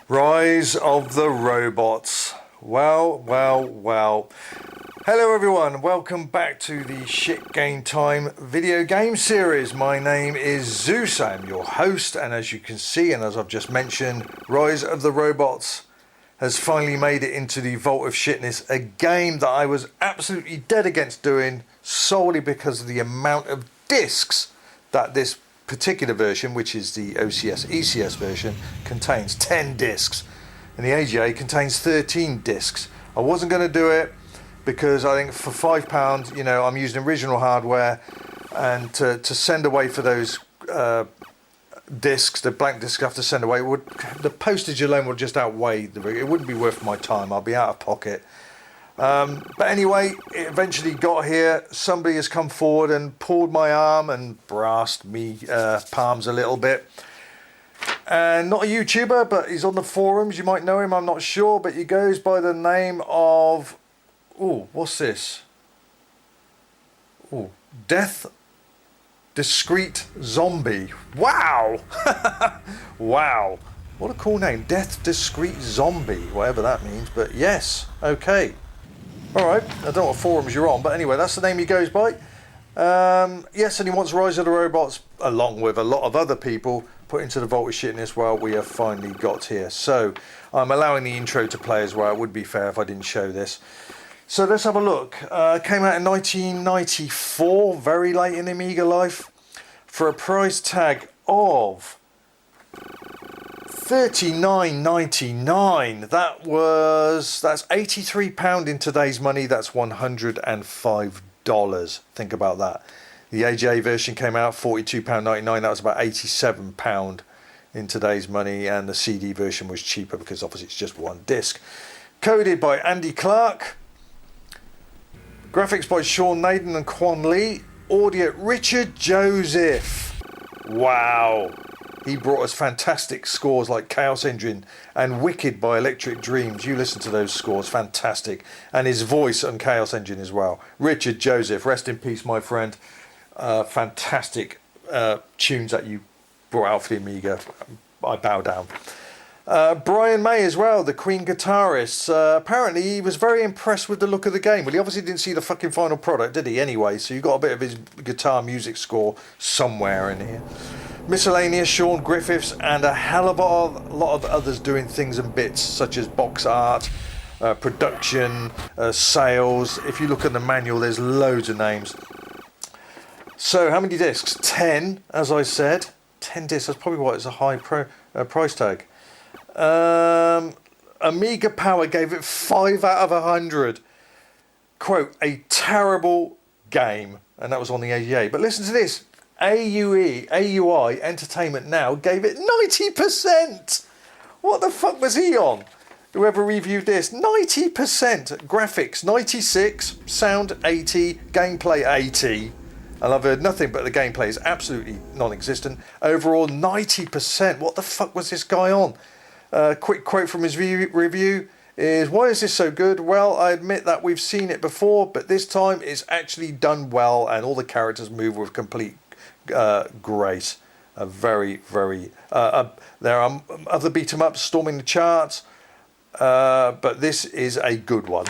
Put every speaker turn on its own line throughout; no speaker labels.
Rise of the Robots. Well. Hello everyone, welcome back to the Shit Game Time video game series. My name is Zeus, I'm your host, and as you can see, and as I've just mentioned, Rise of the Robots has finally made it into the Vault of Shitness, a game that I was absolutely dead against doing solely because of the amount of discs that this particular version, which is the OCS ECS version, contains 10 discs, and the AGA contains 13 discs. I wasn't going to do it because I think for £5, you know, I'm using original hardware, and to send away for those discs, the blank discs I have to send away, the postage alone would just outweigh it wouldn't be worth my time. I'll be out of pocket. But anyway, it eventually got here. Somebody has come forward and pulled my arm and brassed me palms a little bit. And not a YouTuber, but he's on the forums. You might know him, I'm not sure, but he goes by the name of... Oh, what's this? Oh, Death-Desceet-Zombie. Wow! Wow. What a cool name. Death-Desceet-Zombie, whatever that means. But yes, okay. Alright, I don't know what forums you're on, but anyway, that's the name he goes by. Yes, and he wants Rise of the Robots, along with a lot of other people, put into the Vault of Shitness. Well, we have finally got here. So, I'm allowing the intro to play as well. It would be fair if I didn't show this. So let's have a look. Came out in 1994, very late in Amiga life, for a price tag of $39.99. That's £83 in today's money. That's $105. Think about that. The AGA version came out £42.99. That was about £87 in today's money, and the CD version was cheaper because obviously it's just one disc. Coded by Andy Clark. Graphics by Sean Naden and Quan Lee. Audio Richard Joseph. Wow. He brought us fantastic scores like Chaos Engine and Wicked by Electric Dreams. You listen to those scores, fantastic. And his voice on Chaos Engine as well. Richard Joseph, rest in peace, my friend. Fantastic tunes that you brought out for the Amiga. I bow down. Brian May as well, the Queen guitarist. Apparently he was very impressed with the look of the game. Well, he obviously didn't see the fucking final product, did he, anyway? So you got a bit of his guitar music score somewhere in here. Miscellaneous, Sean Griffiths, and a hell of a lot of others doing things and bits, such as box art, production, sales. If you look at the manual, there's loads of names. So how many discs? 10, as I said. 10 discs, that's probably why it's a high price tag. Amiga Power gave it 5 out of 100. Quote, a terrible game. And that was on the AGA. But listen to this. AUI Entertainment Now gave it 90%. What the fuck was he on? Whoever reviewed this. 90%. Graphics 96. Sound 80. Gameplay 80. And I've heard nothing but the gameplay is absolutely non-existent. Overall 90%. What the fuck was this guy on? Quick quote from his review is, why is this so good? Well, I admit that we've seen it before, but this time it's actually done well, and all the characters move with complete grace. Very, very... there are other beat-em-ups storming the charts, but this is a good one.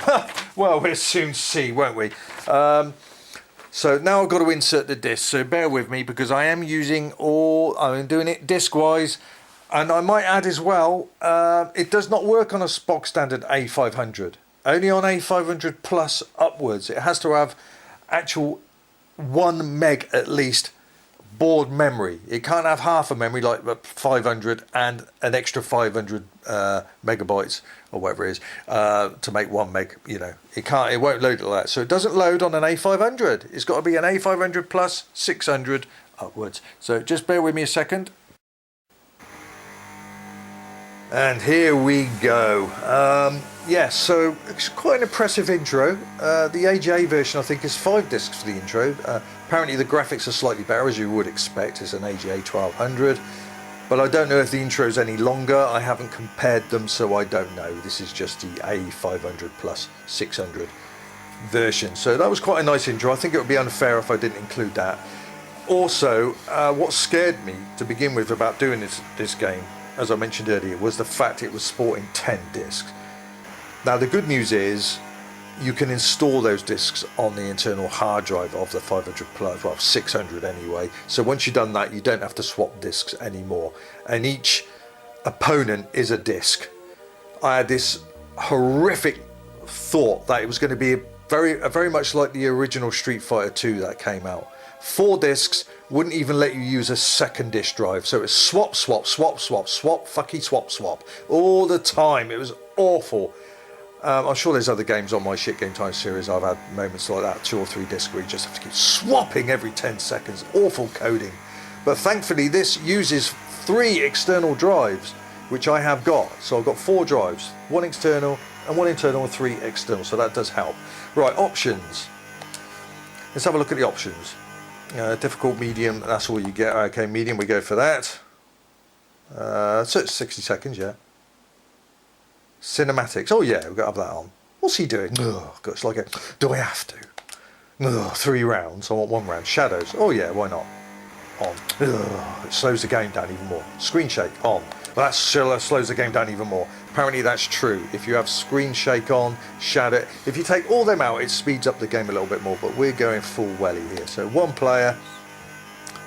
Well, we'll soon see, won't we? So now I've got to insert the disc, so bear with me, because I am using I'm doing it disc-wise. And I might add as well, it does not work on a Spock standard A500. Only on A500 plus upwards. It has to have actual 1 meg at least board memory. It can't have half a memory like 500 and an extra 500 megabytes or whatever it is to make 1 meg. You know, it won't load like that. So it doesn't load on an A500. It's got to be an A500 plus 600 upwards. So just bear with me a second. And here we go. Yes, so it's quite an impressive intro. The AGA version, I think, is 5 discs for the intro. Apparently the graphics are slightly better, as you would expect. It's an AGA 1200. But I don't know if the intro is any longer. I haven't compared them, so I don't know. This is just the A500 plus 600 version. So that was quite a nice intro. I think it would be unfair if I didn't include that. Also, what scared me to begin with about doing this game, as I mentioned earlier, was the fact it was sporting 10 discs. Now the good news is you can install those discs on the internal hard drive of the 500 plus, well 600 anyway. So once you've done that, you don't have to swap discs anymore. And each opponent is a disc. I had this horrific thought that it was going to be very much like the original Street Fighter 2 that came out. 4 discs, wouldn't even let you use a second disk drive. So it's swap, fucky swap all the time. It was awful. I'm sure there's other games on my Shit Game Time series. I've had moments like that, 2 or 3 discs where you just have to keep swapping every 10 seconds. Awful coding. But thankfully this uses 3 external drives, which I have got. So I've got 4 drives, 1 external and 1 internal and 3 external. So that does help. Right, options. Let's have a look at the options. Difficult, medium, that's all you get. Okay, medium, we go for that. So it's 60 seconds, yeah. Cinematics, oh yeah, we've got to have that on. What's he doing? Oh, God, it's like do I have to? 3 rounds, I want 1 round. Shadows, oh yeah, why not? On. It slows the game down even more. Screen shake, on. Well, that slows the game down even more. Apparently that's true. If you have screen shake on, shadow, if you take all them out, it speeds up the game a little bit more, but we're going full welly here. So 1 player,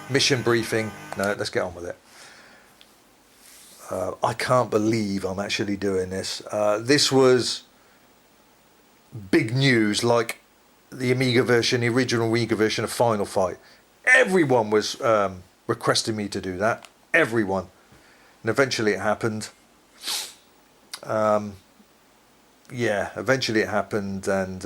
mission briefing, no, let's get on with it. I can't believe I'm actually doing this. This was big news, like the Amiga version, the original Amiga version of Final Fight. Everyone was requesting me to do that. Everyone. And eventually it happened. Yeah, eventually it happened, and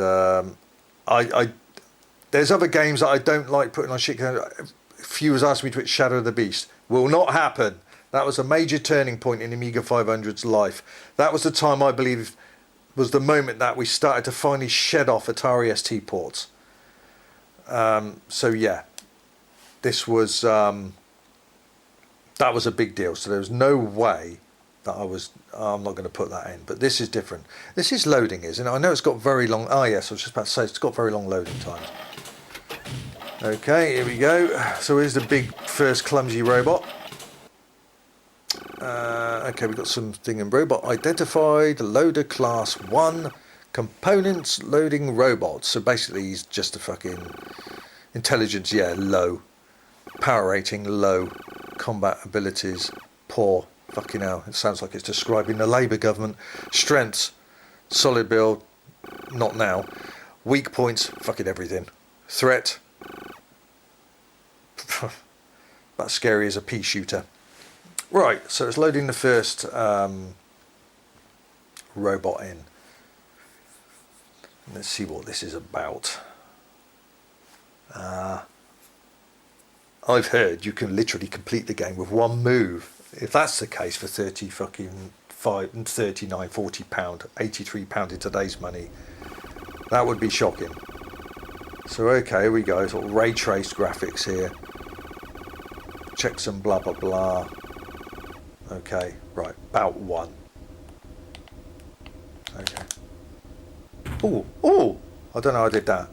there's other games that I don't like putting on shit. A few has asked me to put Shadow of the Beast. Will not happen. That was a major turning point in Amiga 500's life. That was the time, I believe, was the moment that we started to finally shed off Atari ST ports. So yeah, this was that was a big deal. So there was no way that I'm not going to put that in. But this is different. This is loading, isn't it? I know it's got very long. Oh yes, I was just about to say it's got very long loading times. Okay, here we go. So here's the big first clumsy robot. Okay, we've got something in robot identified, loader class 1, components loading robots. So basically he's just a fucking intelligence, yeah, low. Power rating, low. Combat abilities, poor. Fucking hell, it sounds like it's describing the Labour government. Strengths, solid build, not now. Weak points, fucking everything. Threat, about scary as a pea shooter. Right, so it's loading the first robot in. Let's see what this is about. I've heard you can literally complete the game with 1 move. If that's the case for 30 fucking 39, 40 pound, 83 pound in today's money, that would be shocking. So okay, here we go. Sort of ray traced graphics here. Check some blah blah blah. Okay, right, about 1. Okay. Oh, I don't know how I did that.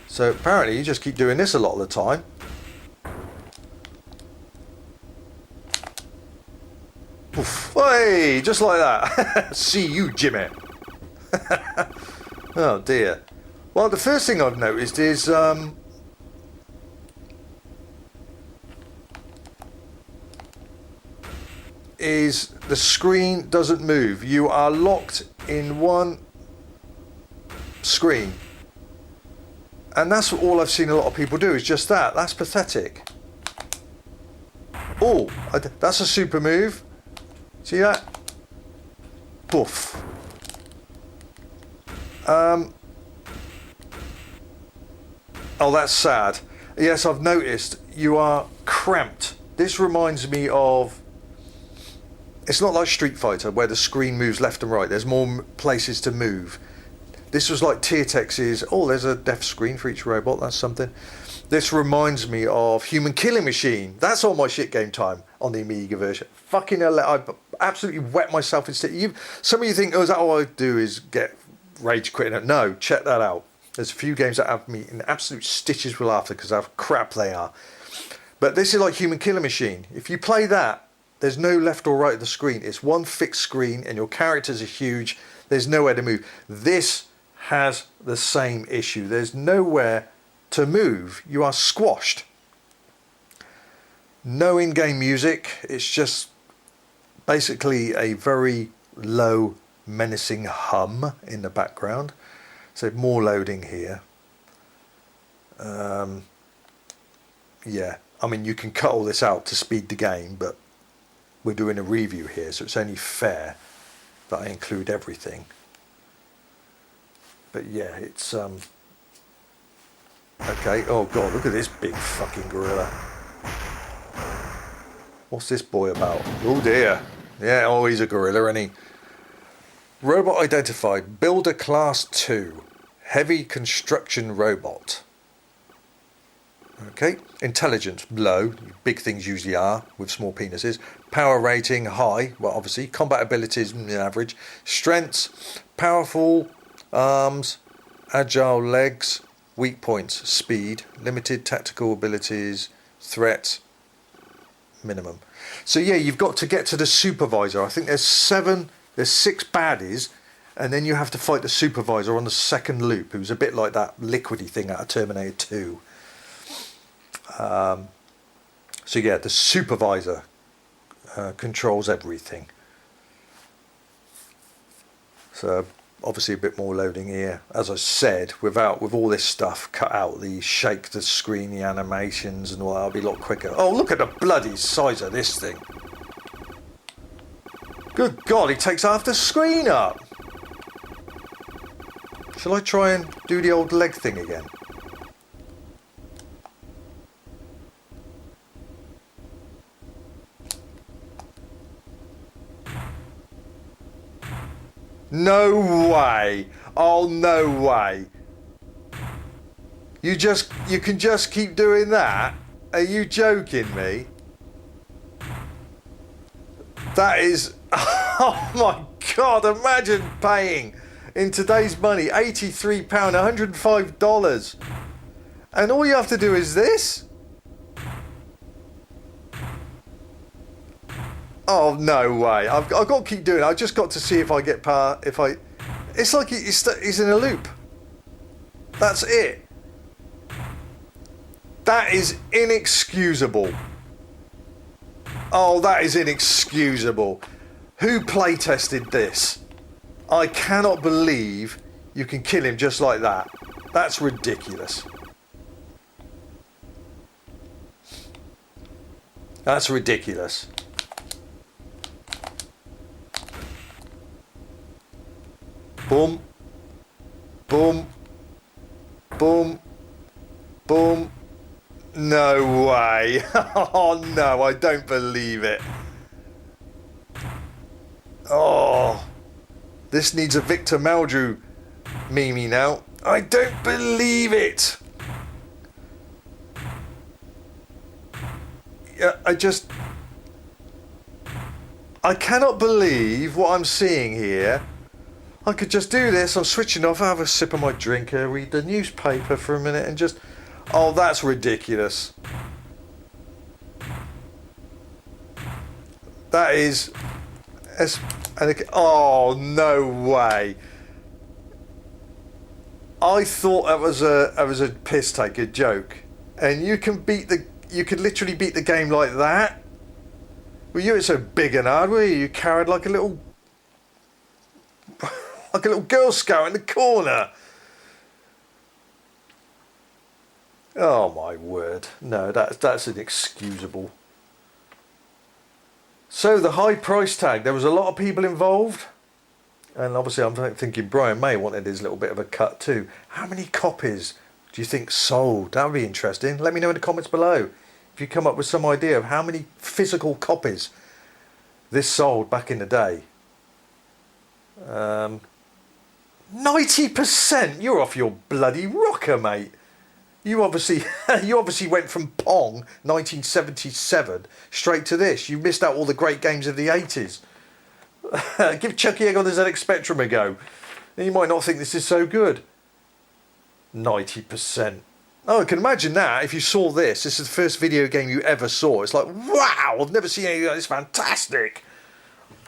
So apparently you just keep doing this a lot of the time. Oof. Hey, just like that. See you, Jimmy. Oh dear. Well, the first thing I've noticed is the screen doesn't move. You are locked in one screen. And that's all I've seen a lot of people do, is just that. That's pathetic. Oh, that's a super move. See that? Poof. Oh, that's sad. Yes, I've noticed you are cramped. This reminds me of It's not like Street Fighter where the screen moves left and right. There's more places to move. This was like Tiertex's, oh, there's a death screen for each robot, that's something. This reminds me of Human Killing Machine. That's all my shit game time on the Amiga version. Fucking hell, I absolutely wet myself in stitches. Some of you think, oh, is that all I do is get rage quitting? No, check that out. There's a few games that have me in absolute stitches with laughter because of how crap they are. But this is like Human Killing Machine. If you play that, there's no left or right of the screen. It's one fixed screen and your characters are huge. There's nowhere to move. This has the same issue. There's nowhere to move. You are squashed. No in-game music. It's just basically a very low, menacing hum in the background. So more loading here. Yeah, I mean, you can cut all this out to speed the game, but we're doing a review here, so it's only fair that I include everything. But yeah, it's okay. Oh god, look at this big fucking gorilla. What's this boy about? Oh dear. Yeah, oh, he's a gorilla, isn't he? Robot identified. Builder class 2. Heavy construction robot. Okay. Intelligence low. Big things usually are with small penises. Power rating high. Well, obviously. Combat abilities average. Strengths powerful. Arms, agile legs, weak points, speed, limited tactical abilities, threat, minimum. So yeah, you've got to get to the supervisor. I think there's 6 baddies, and then you have to fight the supervisor on the second loop, who's a bit like that liquidy thing out of Terminator 2. So yeah, the supervisor controls everything. So obviously a bit more loading here. As I said, with all this stuff cut out, the shake the screen, the animations and all that'll be a lot quicker. Oh, look at the bloody size of this thing. Good God, he takes half the screen up. Shall I try and do the old leg thing again? No way. Oh, no way. You can just keep doing that? Are you joking me? That is, oh my God, imagine paying in today's money £83, $105. And all you have to do is this? Oh, no way. I've got to keep doing it. I've just got to see if I get past, it's like he's in a loop. That's it. That is inexcusable. Oh, that is inexcusable. Who playtested this? I cannot believe you can kill him just like that. That's ridiculous. That's ridiculous. Boom, boom, boom, boom. No way. Oh no, I don't believe it. Oh, this needs a Victor Meldrew meme now. I don't believe it. Yeah, I cannot believe what I'm seeing here. I could just do this. I'm switching off, have a sip of my drink, read the newspaper for a minute and just... Oh, that's ridiculous. That is... Oh, no way. I thought that was a piss take, a joke. And you could literally beat the game like that? Well, you were so big and hard, were you? You carried like a little Girl Scout in the corner. Oh my word. No, that's inexcusable. So the high price tag, there was a lot of people involved. And obviously I'm thinking Brian May wanted his little bit of a cut too. How many copies do you think sold? That would be interesting. Let me know in the comments below if you come up with some idea of how many physical copies this sold back in the day. 90%? You're off your bloody rocker, mate. You obviously went from Pong 1977 straight to this. You missed out all the great games of the 80s. Give Chucky Egg on the ZX Spectrum a go. You might not think this is so good. 90%. Oh, I can imagine that if you saw this. This is the first video game you ever saw. It's like, wow, I've never seen anything like this. Fantastic.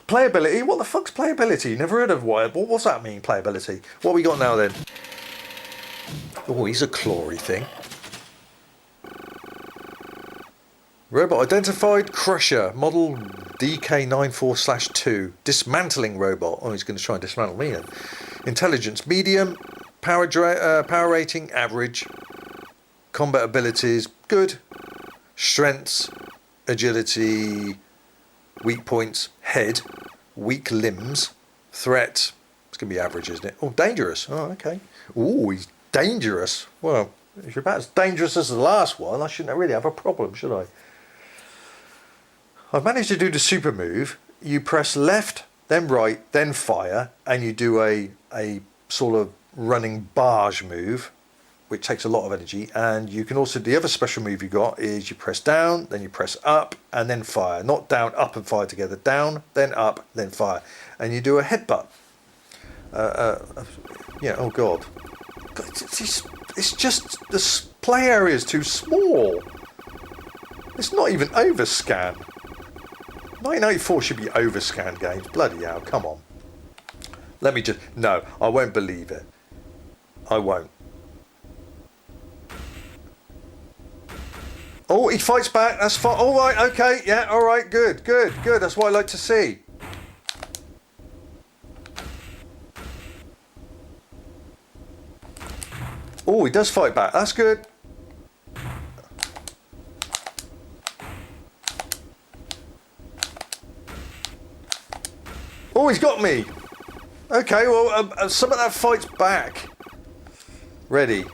Playability? What the fuck's playability? Never heard of what's that mean, playability? What we got now then? Oh, he's a clawy thing. Robot identified. Crusher. Model DK94/2. Dismantling robot. Oh, he's going to try and dismantle me then. Intelligence medium. Power rating average. Combat abilities good. Strengths. Agility. Weak points. Head. Weak limbs. Threat. It's going to be average, isn't it? Oh, dangerous. Oh, okay. Oh, he's dangerous. Well, if you're about as dangerous as the last one, I shouldn't really have a problem, should I? I've managed to do the super move. You press left, then right, then fire, and you do a sort of running barge move, which takes a lot of energy. And you can also, the other special move you got is you press down, then you press up, and then fire. Not down, up, and fire together. Down, then up, then fire. And you do a headbutt. Yeah, oh God. It's just, the play area is too small. It's not even overscan. 1984 should be overscan games. Bloody hell, come on. Let me just... No, I won't believe it. I won't. Oh, he fights back. That's fine. All right, okay. Yeah, all right, good, good, good. That's what I like to see. Oh, he does fight back. That's good. Oh, he's got me. Okay, well, some of that fights back. Ready.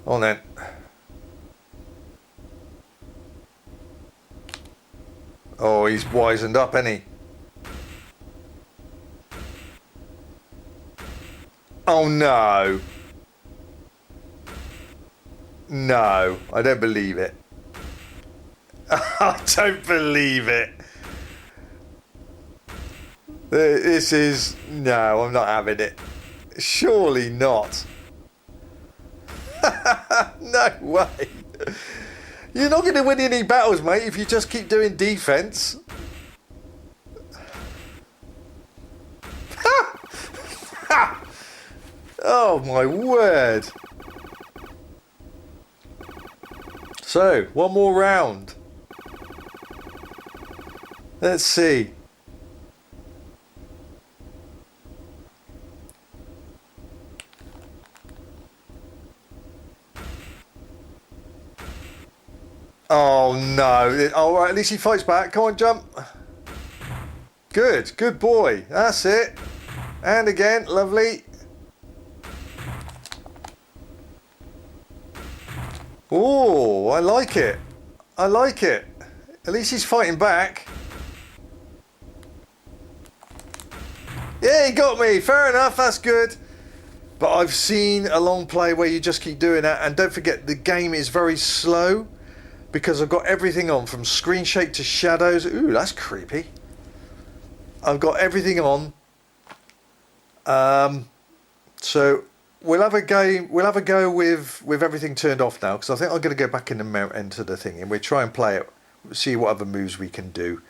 On then. Oh, he's wisened up, isn't he? Oh no. No, I don't believe it. I don't believe it. This is... No, I'm not having it. Surely not. No way. You're not going to win any battles, mate, if you just keep doing defense. Oh my word. So, one more round. Let's see. Oh no. All right, at least he fights back. Come on, jump. Good, good boy. That's it. And again, lovely. Oh, I like it. I like it. At least he's fighting back. Yeah, he got me. Fair enough, that's good. But I've seen a long play where you just keep doing that. And don't forget, the game is very slow because I've got everything on from screen shake to shadows. Ooh, that's creepy. I've got everything on. So we'll have a game. We'll have a go with everything turned off now, because I think I'm going to go back in the mount into the thing, and we'll try and play it, see what other moves we can do.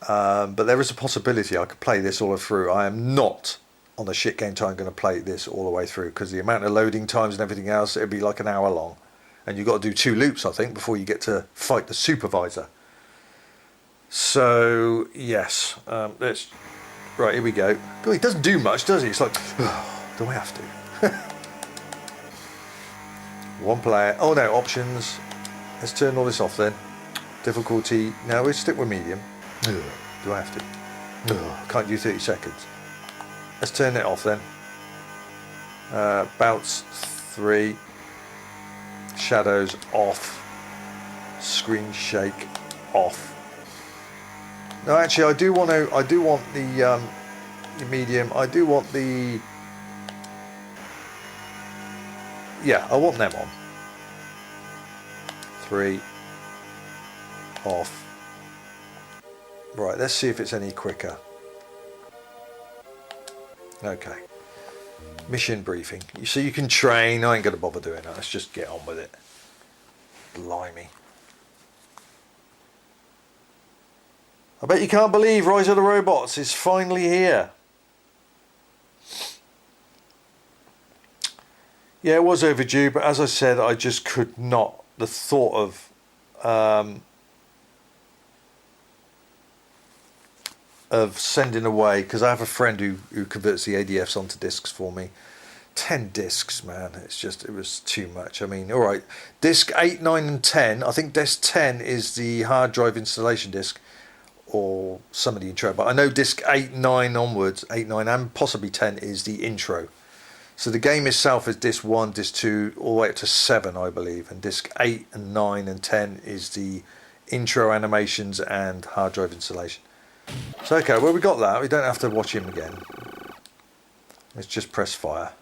But there is a possibility I could play this all through. I am not on the shit game time going to play this all the way through, because the amount of loading times and everything else, it'd be like an hour long, and you've got to do 2 loops, I think, before you get to fight the supervisor. So yes, let's. Right, here we go. God, he doesn't do much, does he? It's like, oh, do I have to? One player. Oh no, options. Let's turn all this off then. Difficulty. No, we'll stick with medium. Ugh, do I have to? Ugh, can't do 30 seconds. Let's turn it off then. Bounce 3. shadows off, screen shake off. No, actually, I do want the medium. I do want the, yeah, I want them on. 3 off. Right, let's see if it's any quicker. Okay. Mission briefing. So you can train. I ain't going to bother doing that. Let's just get on with it. Blimey. I bet you can't believe Rise of the Robots is finally here. Yeah, it was overdue, but as I said, I just could not. The thought of sending away, because I have a friend who converts the ADFs onto discs for me. 10 discs, man, it was too much. I mean, all right, disc 8, 9 and 10, I think disc 10 is the hard drive installation disc, or some of the intro, but I know disc 8, 9 onwards, 8, 9 and possibly 10 is the intro. So the game itself is disc 1, disc 2, all the way up to 7, I believe, and disc 8 and 9 and 10 is the intro animations and hard drive installation. So okay, well, we got that, we don't have to watch him again. Let's just press fire.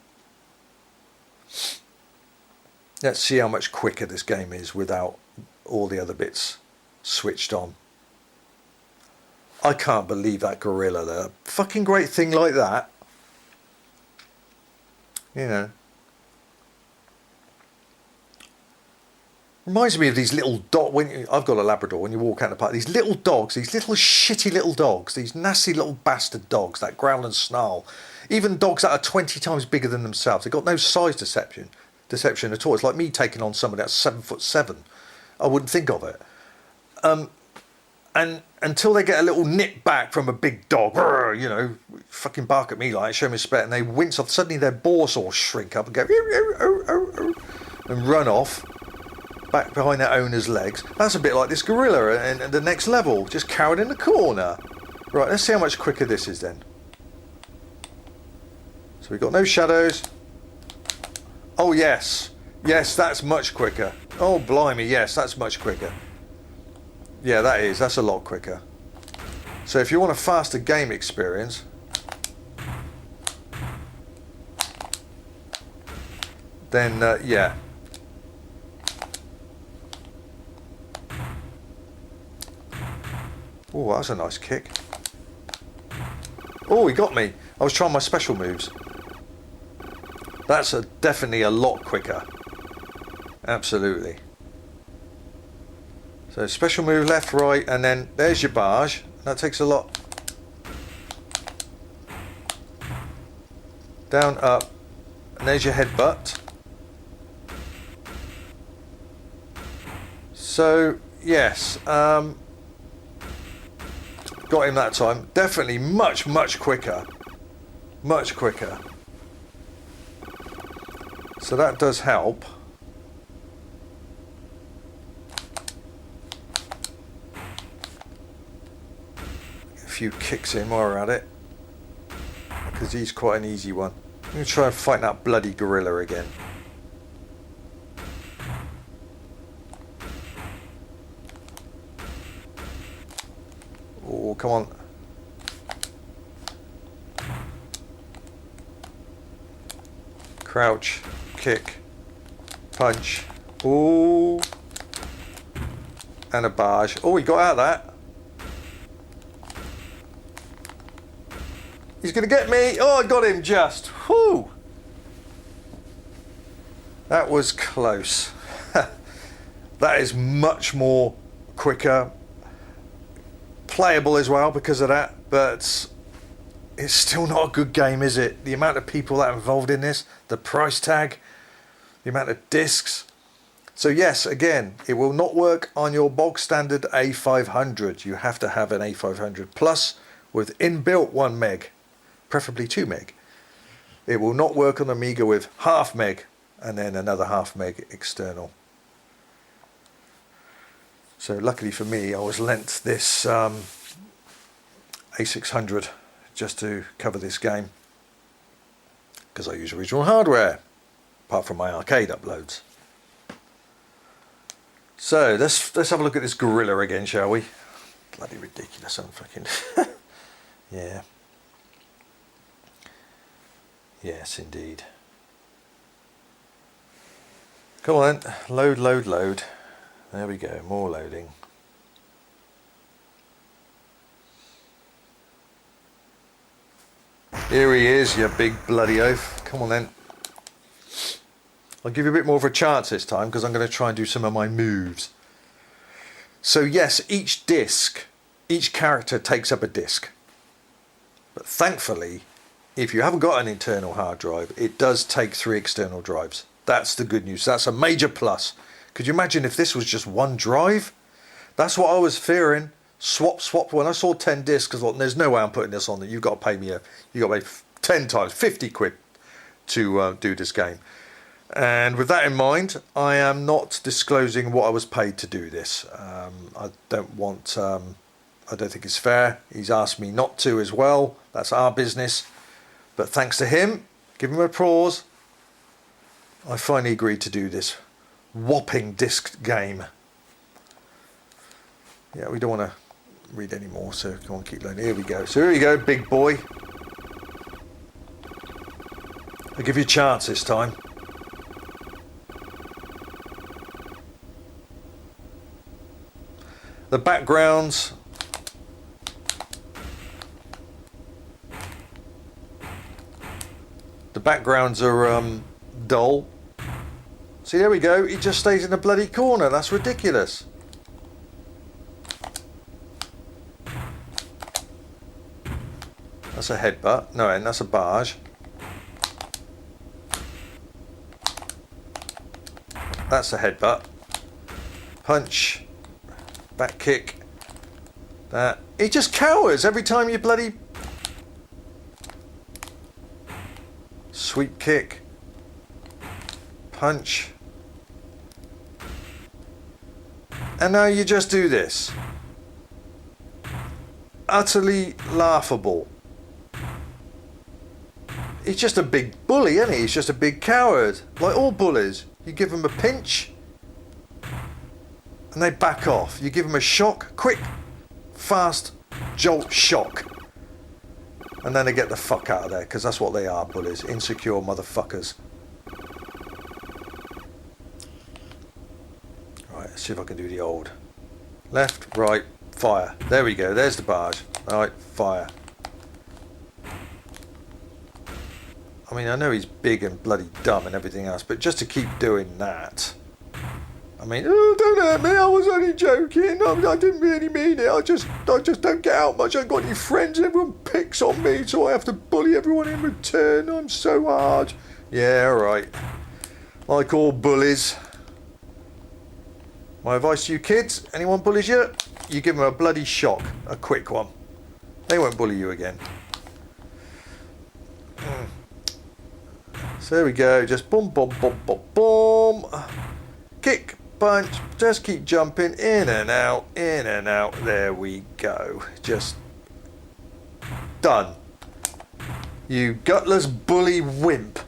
Let's see how much quicker this game is without all the other bits switched on. I can't believe that gorilla there. Fucking great thing like that. You know. Reminds me of these little dogs. I've got a Labrador. When you walk out in the park, these little dogs, these little shitty little dogs, these nasty little bastard dogs that growl and snarl. Even dogs that are 20 times bigger than themselves. They've got no size deception at all. It's like me taking on somebody that's 7'7". I wouldn't think of it. And until they get a little nip back from a big dog, you know, fucking bark at me like, show me respect, and they wince off. Suddenly their balls all shrink up and go and run off back behind their owner's legs. That's a bit like this gorilla and the next level, just cowered in the corner. Right, let's see how much quicker this is then. So we've got no shadows. Oh yes, yes, that's much quicker. Oh blimey, yes, that's much quicker. Yeah, that's a lot quicker. So if you want a faster game experience, then yeah. Oh, that was a nice kick. Oh, he got me. I was trying my special moves. That's definitely a lot quicker. Absolutely. So special move left, right, and then there's your barge. That takes a lot. Down, up, and there's your headbutt. So yes, got him that time. Definitely much quicker. Much quicker. So that does help. A few kicks in while we're at it, because he's quite an easy one. I'm going to try and fight that bloody gorilla again. Oh, come on. Crouch, kick, punch. Oh, and a barge. Oh, he got out of that. He's going to get me. Oh, I got him just. Whew. That was close. That is much more quicker. Playable as well because of that, but it's still not a good game, is it? The amount of people that are involved in this, the price tag, the amount of discs. So yes, again, it will not work on your bog standard A500. You have to have an A500 Plus with inbuilt 1 meg, preferably 2 meg. It will not work on Amiga with half meg and then another half meg external. So luckily for me, I was lent this A600 just to cover this game, because I use original hardware, apart from my arcade uploads. So let's have a look at this gorilla again, shall we? Bloody ridiculous, I'm fucking yeah. Yes, indeed. Come on then, load, load, load. There we go, more loading. Here he is, you big bloody oaf. Come on then. I'll give you a bit more of a chance this time because I'm going to try and do some of my moves. So yes, each disc, each character takes up a disc. But thankfully, if you haven't got an internal hard drive, it does take 3 external drives. That's the good news. That's a major plus. Could you imagine if this was just one drive? That's what I was fearing. Swap. When I saw 10 discs, I thought, there's no way I'm putting this on there. You've got to pay me, you've got to pay 10 times, 50 quid to do this game. And with that in mind, I am not disclosing what I was paid to do this. I don't want, I don't think it's fair. He's asked me not to as well. That's our business. But thanks to him, give him applause, I finally agreed to do this whopping disc game. Yeah, we don't want to read any more, so come on, keep learning. Here we go. So here we go, big boy. I'll give you a chance this time. The backgrounds. The backgrounds are dull. See, there we go. He just stays in the bloody corner. That's ridiculous. That's a headbutt. No, and that's a barge. That's a headbutt. Punch. Back kick. That. He just cowers every time you bloody... Sweep kick. Punch. And now you just do this. Utterly laughable. He's just a big bully, isn't he? He's just a big coward. Like all bullies. You give them a pinch and they back off. You give them a shock, quick, fast, jolt shock. And then they get the fuck out of there, because that's what they are, bullies. Insecure motherfuckers. Right, let's see if I can do the old. Left, right, fire. There we go, there's the barge. Alright, fire. I mean, I know he's big and bloody dumb and everything else, but just to keep doing that... I mean, oh, don't hurt me, I was only joking, I didn't really mean it, I just don't get out much, I ain't got any friends, everyone picks on me, so I have to bully everyone in return, I'm so hard. Yeah, alright. Like all bullies. My advice to you kids, anyone bullies you, you give them a bloody shock, a quick one. They won't bully you again. So there we go, just boom, boom, boom, boom, boom. Kick, punch, just keep jumping in and out, in and out. There we go. Just done. You gutless bully wimp.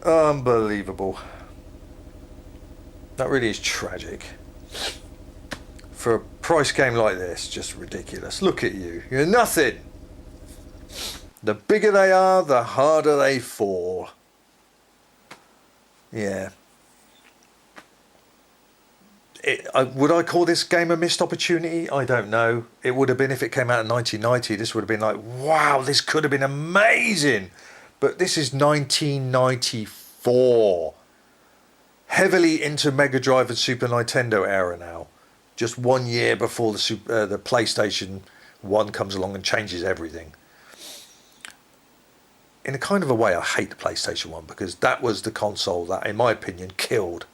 Unbelievable. That really is tragic. For a price game like this, just ridiculous. Look at you. You're nothing. The bigger they are, the harder they fall. Yeah. Would I call this game a missed opportunity? I don't know. It would have been if it came out in 1990. This would have been like, wow, this could have been amazing. But this is 1994. Heavily into Mega Drive and Super Nintendo era now. Just 1 year before the PlayStation 1 comes along and changes everything. In a kind of a way, I hate the PlayStation 1 because that was the console that, in my opinion, killed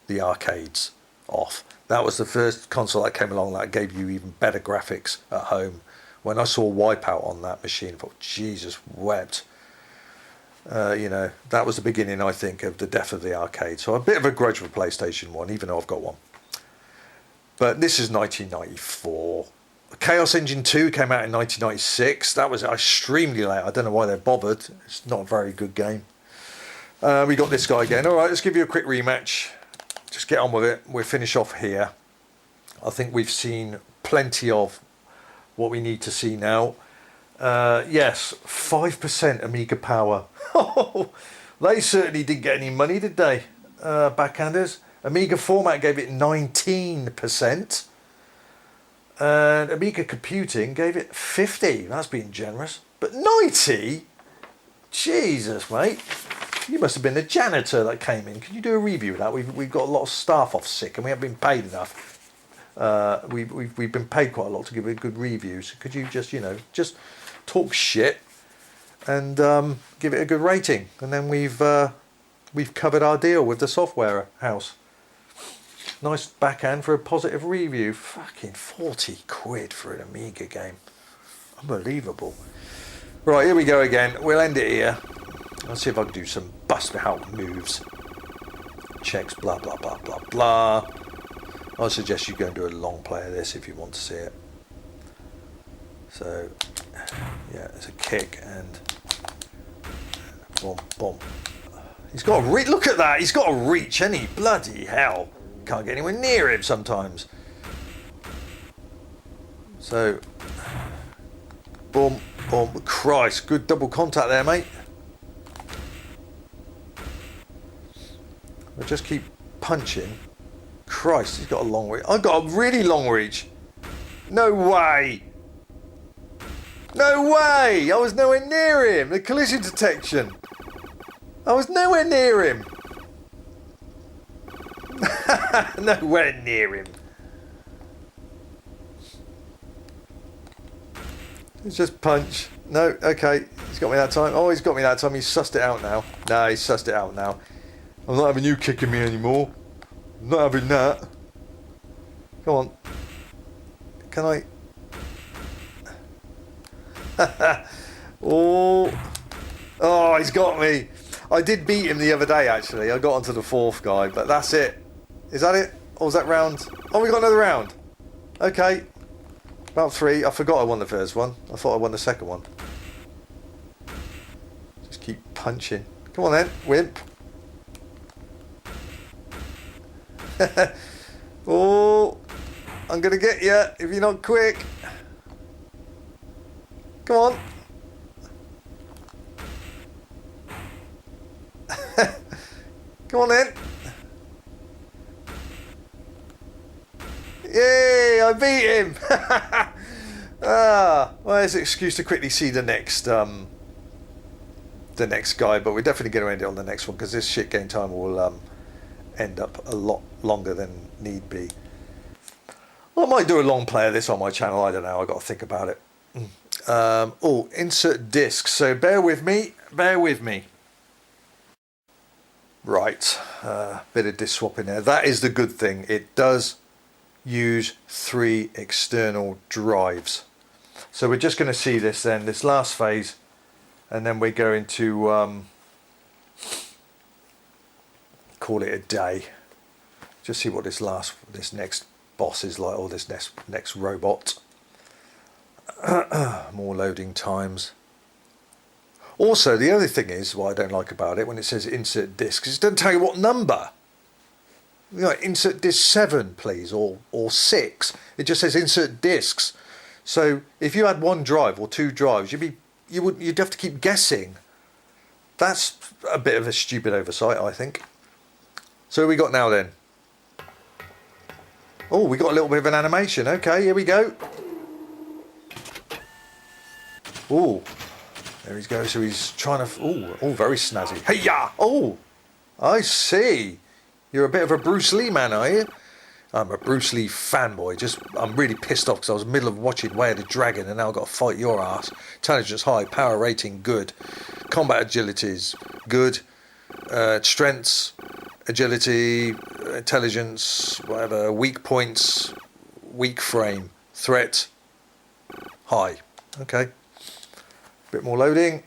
the arcades off. That was the first console that came along that gave you even better graphics at home. When I saw Wipeout on that machine, I thought, Jesus wept. You know, that was the beginning, I think, of the death of the arcade. So a bit of a grudge for PlayStation 1, even though I've got one. But this is 1994. Chaos Engine 2 came out in 1996. That was extremely late. I don't know why they bothered. It's not a very good game. We got this guy again. All right, let's give you a quick rematch. just get on with it. We'll finish off here. I think we've seen plenty of what we need to see now. Yes, 5% Amiga power. They certainly didn't get any money, did they? Backhanders. Amiga format gave it 19%. And Amiga computing gave it 50. That's being generous. But 90? Jesus, mate. You must have been the janitor that came in. Can you do a review of that? We've got a lot of staff off sick and we haven't been paid enough. We've been paid quite a lot to give it good reviews. So could you just, just talk shit and give it a good rating? And then we've covered our deal with the software house. Nice backhand for a positive review. Fucking 40 quid for an Amiga game. Unbelievable. Right, here we go again. We'll end it here. Let's see if I can do some bust out moves. Checks, blah, blah, blah, blah, blah. I suggest you go and do a long play of this if you want to see it. So, yeah, it's a kick and boom, boom. He's got a reach. Look at that. He's got a reach, hasn't he? Bloody hell. Can't get anywhere near him sometimes. So, boom, boom. Christ, good double contact there, mate. We'll just keep punching. Christ, he's got a long reach. I've got a really long reach. No way. No way. I was nowhere near him. The collision detection. I was nowhere near him. Nowhere near him. It's just punch. No, okay. He's got me that time. Oh, he's got me that time. He's sussed it out now. No, he's sussed it out now. I'm not having you kicking me anymore. I'm not having that. Come on. Can I? Oh. Oh, he's got me. I did beat him the other day, actually. I got onto the fourth guy, but that's it. Is that it? Or was that round? Oh, we got another round. Okay. About 3. I forgot I won the first one. I thought I won the second one. Just keep punching. Come on then, wimp. Oh, I'm going to get you if you're not quick. Come on. Come on then. Yay, I beat him. Well, it's an excuse to quickly see the next guy, but we're definitely going to end it on the next one because this shit game time will end up a lot longer than need be. I might do a long play of this on my channel. I don't know. I've got to think about it. Oh, insert disc. So bear with me. Bear with me. Right. Bit of disc swap in there. That is the good thing. It does use 3 external drives. So we're just going to see this then, this last phase, and then we're going to call it a day. Just see what this next boss is like, or this next robot. More loading times. Also, the other thing is, what I don't like about it, when it says insert disc, is it doesn't tell you what number. You know, insert disc 7, please, or 6. It just says insert discs. So if you had 1 drive or 2 drives, you'd have to keep guessing. That's a bit of a stupid oversight, I think. So what we got now then? Oh, we got a little bit of an animation. Okay, here we go. Oh, there he goes. So he's trying to. Oh, very snazzy. Hey ya! Oh, I see. You're a bit of a Bruce Lee man, are you? I'm a Bruce Lee fanboy. I'm really pissed off because I was in the middle of watching Way of the Dragon and now I've got to fight your ass. Intelligence high, power rating good, combat agilities good, strengths, agility, intelligence, whatever, weak points, weak frame, threat, high. Okay. Bit more loading.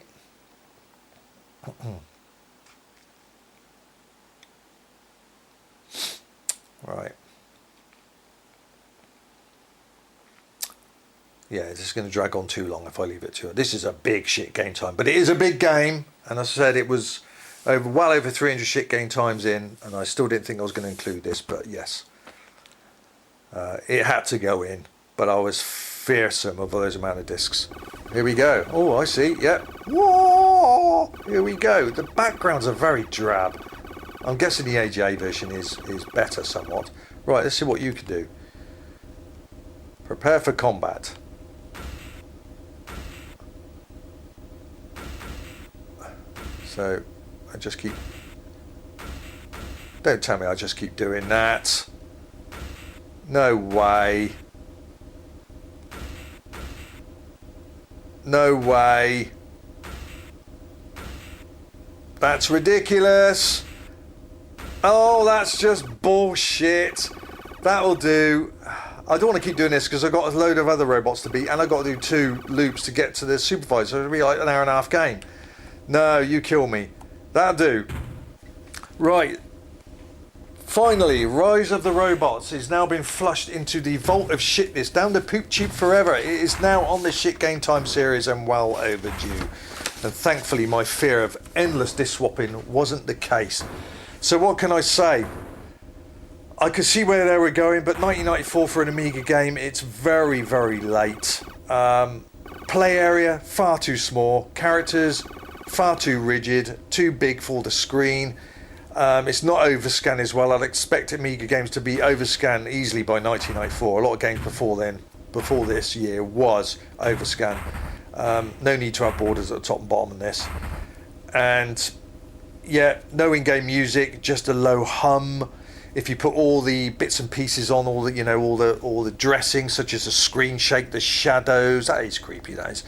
Right. Yeah, it's just going to drag on too long if I leave it too long. This is a big shit game time, but it is a big game, and as I said, it was well over 300 shit game times in, and I still didn't think I was going to include this, but yes. It had to go in, but I was fearsome of those amount of discs. Here we go. Oh, I see. Yep. Whoa! Here we go. The backgrounds are very drab. I'm guessing the AGA version is better somewhat. Right, let's see what you can do. Prepare for combat. So, I just keep... Don't tell me I just keep doing that. No way. No way. That's ridiculous. Oh, that's just bullshit. That'll do. I don't want to keep doing this because I've got a load of other robots to beat and I've got to do 2 loops to get to the supervisor. So it'll be like an hour and a half game. No, you kill me. That'll do. Right. Finally, Rise of the Robots is now been flushed into the vault of shitness, down the poop tube forever. It is now on the Shit Game Time series and well overdue. And thankfully my fear of endless disc swapping wasn't the case. So what can I say? I could see where they were going, but 1994 for an Amiga game, it's very, very late. Play area, far too small. Characters, far too rigid, too big for the screen. It's not overscan as well. I'd expect Amiga games to be overscan easily by 1994. A lot of games before then, before this year, was overscan. No need to have borders at the top and bottom on this. And yeah, no in-game music, just a low hum. If you put all the bits and pieces on, all the dressing, such as the screen shake, the shadows, that is creepy, that is.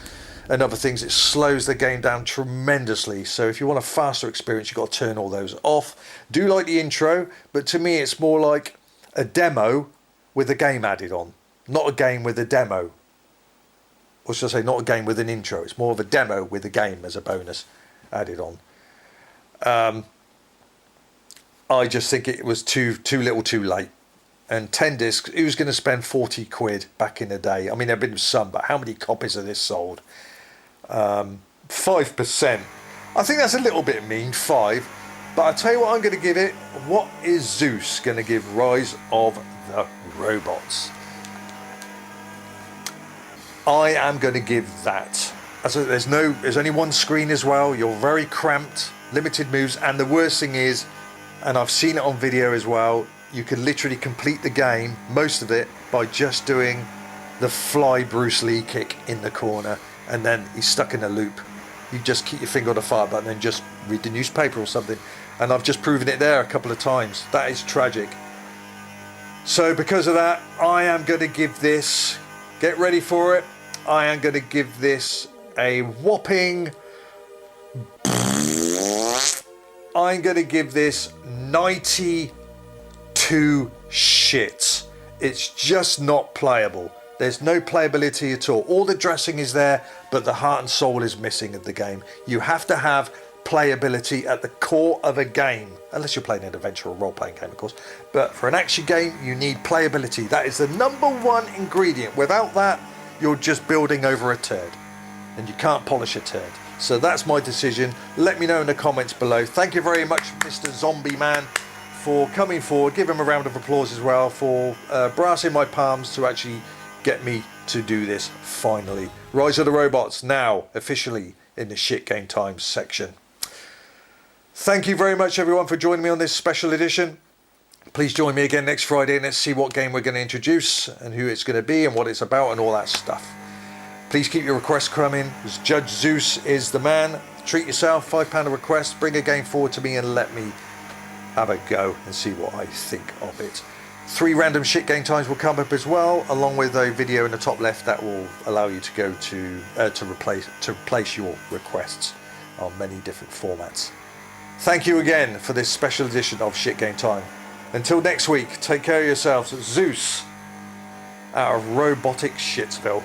And other things, it slows the game down tremendously. So if you want a faster experience, you've got to turn all those off. Do like the intro, but to me it's more like a demo with a game added on. Not a game with a demo. Or should I say, not a game with an intro. It's more of a demo with a game as a bonus added on. I just think it was too little too late. And 10 discs, who's going to spend 40 quid back in the day? I mean, there have been some, but how many copies of this sold? 5%. I think that's a little bit mean, 5. But I'll tell you what I'm going to give it. What is Zeus going to give Rise of the Robots? I am going to give that. There's only one screen as well. You're very cramped, limited moves. And the worst thing is, and I've seen it on video as well, you can literally complete the game, most of it, by just doing the fly Bruce Lee kick in the corner, and then he's stuck in a loop. You just keep your finger on the fire button and just read the newspaper or something. And I've just proven it there a couple of times. That is tragic. So because of that, I am going to give this, get ready for it, I am going to give this a whopping, I'm going to give this 92 shits. It's just not playable. There's no playability at all. All the dressing is there, but the heart and soul is missing of the game. You have to have playability at the core of a game, unless you're playing an adventure or role-playing game, of course. But for an action game, you need playability. That is the #1 ingredient. Without that, you're just building over a turd, and you can't polish a turd. So that's my decision. Let me know in the comments below. Thank you very much, Mr. Zombie Man, for coming forward. Give him a round of applause as well for brassing my palms to actually get me to do this finally. Rise of the Robots now officially in the Shit Game Times section. Thank you very much everyone for joining me on this special edition. Please join me again next Friday and let's see what game we're going to introduce and who it's going to be and what it's about and all that stuff. Please keep your requests coming, as Judge Zeus is the man. Treat yourself, £5 a request, bring a game forward to me and let me have a go and see what I think of it. 3 random Shit Game Times will come up as well, along with a video in the top left that will allow you to go to place your requests on many different formats. Thank you again for this special edition of Shit Game Time. Until next week, take care of yourselves. Zeus out of robotic Shitsville.